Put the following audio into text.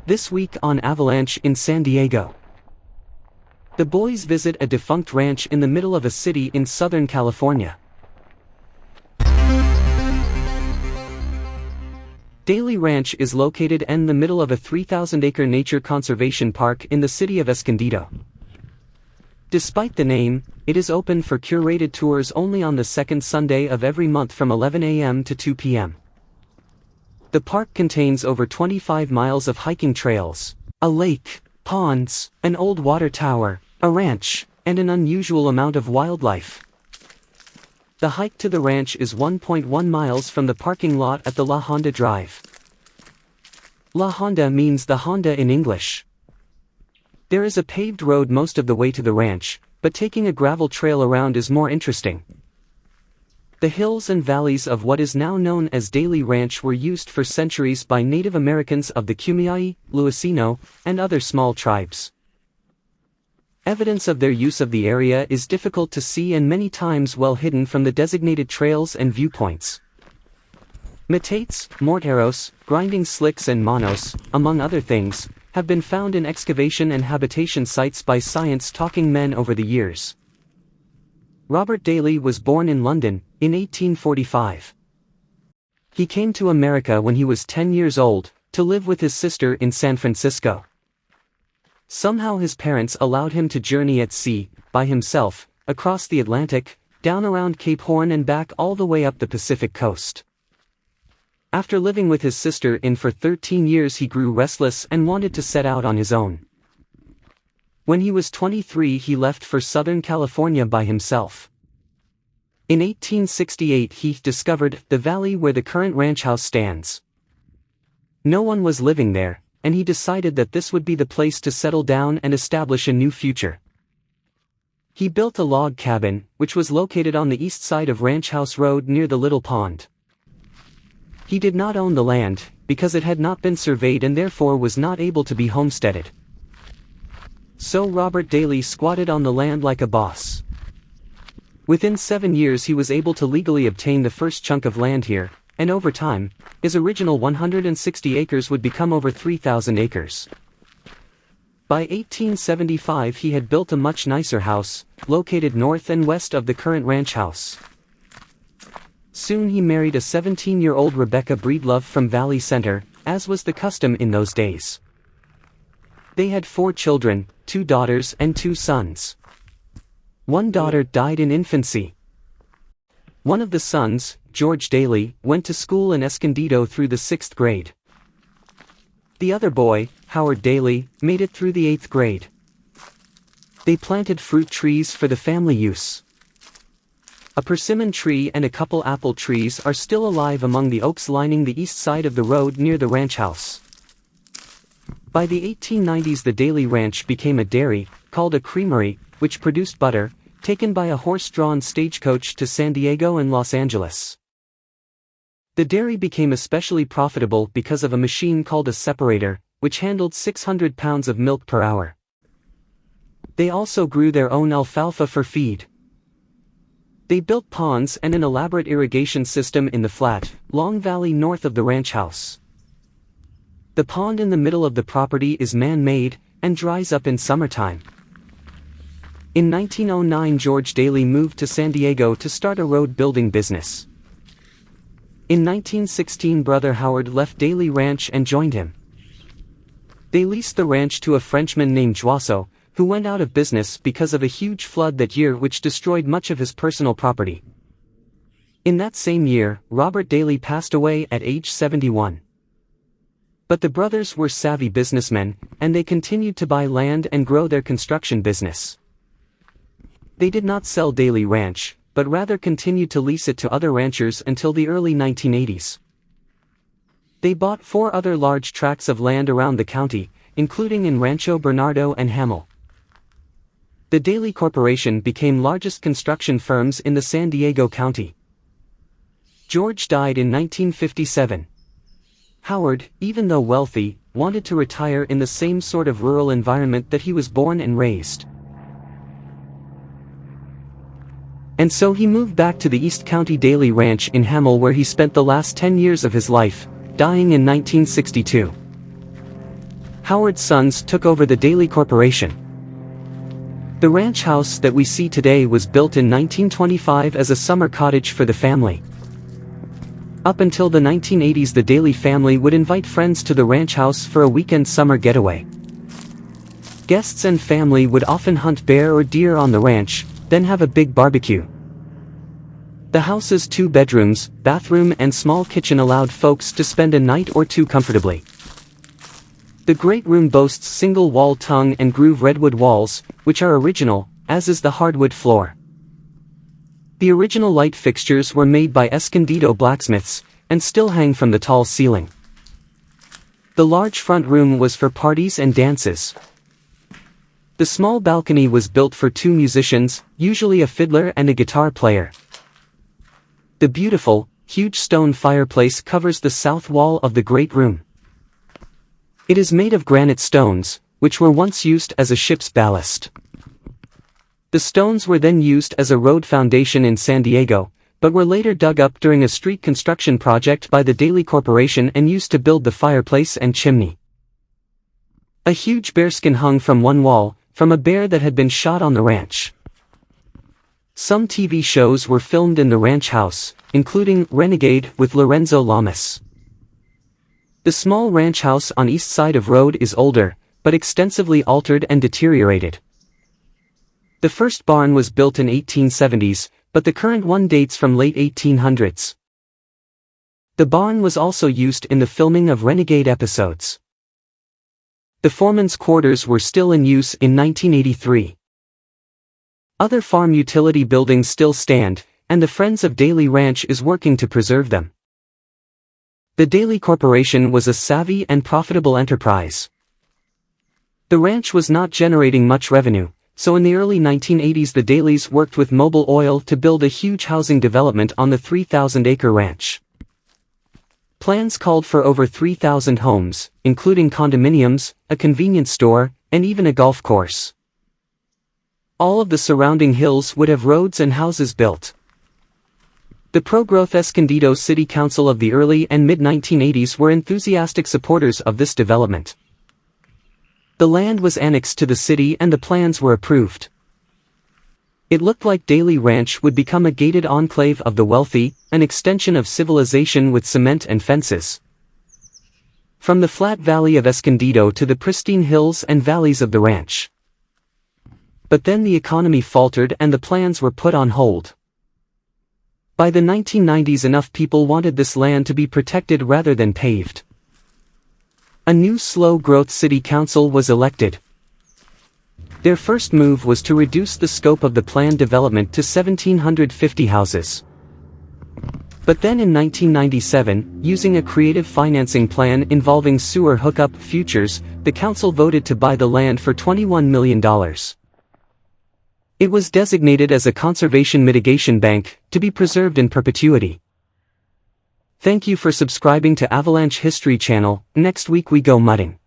This week on Avalanche in San Diego. The boys visit a defunct ranch in the middle of a city in Southern California. Daley Ranch is located in the middle of a 3,000-acre nature conservation park in the city of Escondido. Despite the name, it is open for curated tours only on the second Sunday of every month from 11 a.m. to 2 p.m. The park contains over 25 miles of hiking trails, a lake, ponds, an old water tower, a ranch, and an unusual amount of wildlife. The hike to the ranch is 1.1 miles from the parking lot at the La Honda Drive. La Honda means the Honda in English. There is a paved road most of the way to the ranch, but taking a gravel trail around is more interesting. The hills and valleys of what is now known as Daley Ranch were used for centuries by Native Americans of the Kumeyaay, Luiseno, and other small tribes. Evidence of their use of the area is difficult to see and many times well hidden from the designated trails and viewpoints. Metates, morteros, grinding slicks and manos, among other things, have been found in excavation and habitation sites by science-talking men over the years. Robert Daley was born in London, in 1845. He came to America when he was 10 years old, to live with his sister in San Francisco. Somehow his parents allowed him to journey at sea, by himself, across the Atlantic, down around Cape Horn and back all the way up the Pacific coast. After living with his sister for 13 years he grew restless and wanted to set out on his own. When he was 23 he left for Southern California by himself. In 1868 he discovered the valley where the current ranch house stands. No one was living there, and he decided that this would be the place to settle down and establish a new future. He built a log cabin, which was located on the east side of Ranch House Road near the Little Pond. He did not own the land, because it had not been surveyed and therefore was not able to be homesteaded. So Robert Daley squatted on the land like a boss. Within 7 years he was able to legally obtain the first chunk of land here, and over time, his original 160 acres would become over 3,000 acres. By 1875 he had built a much nicer house, located north and west of the current ranch house. Soon he married a 17-year-old Rebecca Breedlove from Valley Center, as was the custom in those days. They had 4 children, 2 daughters and 2 sons. One daughter died in infancy. One of the sons, George Daley, went to school in Escondido through the 6th grade. The other boy, Howard Daley, made it through the 8th grade. They planted fruit trees for the family use. A persimmon tree and a couple apple trees are still alive among the oaks lining the east side of the road near the ranch house. By the 1890s the Daley Ranch became a dairy, called a creamery, which produced butter, taken by a horse-drawn stagecoach to San Diego and Los Angeles. The dairy became especially profitable because of a machine called a separator, which handled 600 pounds of milk per hour. They also grew their own alfalfa for feed. They built ponds and an elaborate irrigation system in the flat, long valley north of the ranch house. The pond in the middle of the property is man-made, and dries up in summertime. In 1909 George Daley moved to San Diego to start a road-building business. In 1916 brother Howard left Daley Ranch and joined him. They leased the ranch to a Frenchman named Joisseau, who went out of business because of a huge flood that year which destroyed much of his personal property. In that same year, Robert Daley passed away at age 71. But the brothers were savvy businessmen, and they continued to buy land and grow their construction business. They did not sell Daley Ranch, but rather continued to lease it to other ranchers until the early 1980s. They bought 4 other large tracts of land around the county, including in Rancho Bernardo and Hamel. The Daley Corporation became largest construction firms in the San Diego County. George died in 1957. Howard, even though wealthy, wanted to retire in the same sort of rural environment that he was born and raised. And so he moved back to the East County Daley Ranch in Hamel where he spent the last 10 years of his life, dying in 1962. Howard's sons took over the Daley Corporation. The ranch house that we see today was built in 1925 as a summer cottage for the family. Up until the 1980s, the Daley family would invite friends to the ranch house for a weekend summer getaway. Guests and family would often hunt bear or deer on the ranch, then have a big barbecue. The house's 2 bedrooms, bathroom and small kitchen allowed folks to spend a night or two comfortably. The great room boasts single-wall tongue and groove redwood walls, which are original, as is the hardwood floor. The original light fixtures were made by Escondido blacksmiths, and still hang from the tall ceiling. The large front room was for parties and dances. The small balcony was built for 2 musicians, usually a fiddler and a guitar player. The beautiful, huge stone fireplace covers the south wall of the great room. It is made of granite stones, which were once used as a ship's ballast. The stones were then used as a road foundation in San Diego, but were later dug up during a street construction project by the Daley Corporation and used to build the fireplace and chimney. A huge bearskin hung from one wall, from a bear that had been shot on the ranch. Some TV shows were filmed in the ranch house, including Renegade with Lorenzo Lamas. The small ranch house on east side of road is older, but extensively altered and deteriorated. The first barn was built in 1870s, but the current one dates from late 1800s. The barn was also used in the filming of Renegade episodes. The foreman's quarters were still in use in 1983. Other farm utility buildings still stand, and the Friends of Daley Ranch is working to preserve them. The Daley Corporation was a savvy and profitable enterprise. The ranch was not generating much revenue, so in the early 1980s the Daleys worked with Mobil Oil to build a huge housing development on the 3,000-acre ranch. Plans called for over 3,000 homes, including condominiums, a convenience store, and even a golf course. All of the surrounding hills would have roads and houses built. The pro-growth Escondido City Council of the early and mid-1980s were enthusiastic supporters of this development. The land was annexed to the city and the plans were approved. It looked like Daley Ranch would become a gated enclave of the wealthy, an extension of civilization with cement and fences. From the flat valley of Escondido to the pristine hills and valleys of the ranch. But then the economy faltered and the plans were put on hold. By the 1990s enough people wanted this land to be protected rather than paved. A new slow-growth city council was elected. Their first move was to reduce the scope of the planned development to 1,750 houses. But then in 1997, using a creative financing plan involving sewer hookup futures, the council voted to buy the land for $21 million. It was designated as a conservation mitigation bank, to be preserved in perpetuity. Thank you for subscribing to Avalanche History Channel. Next week we go mudding.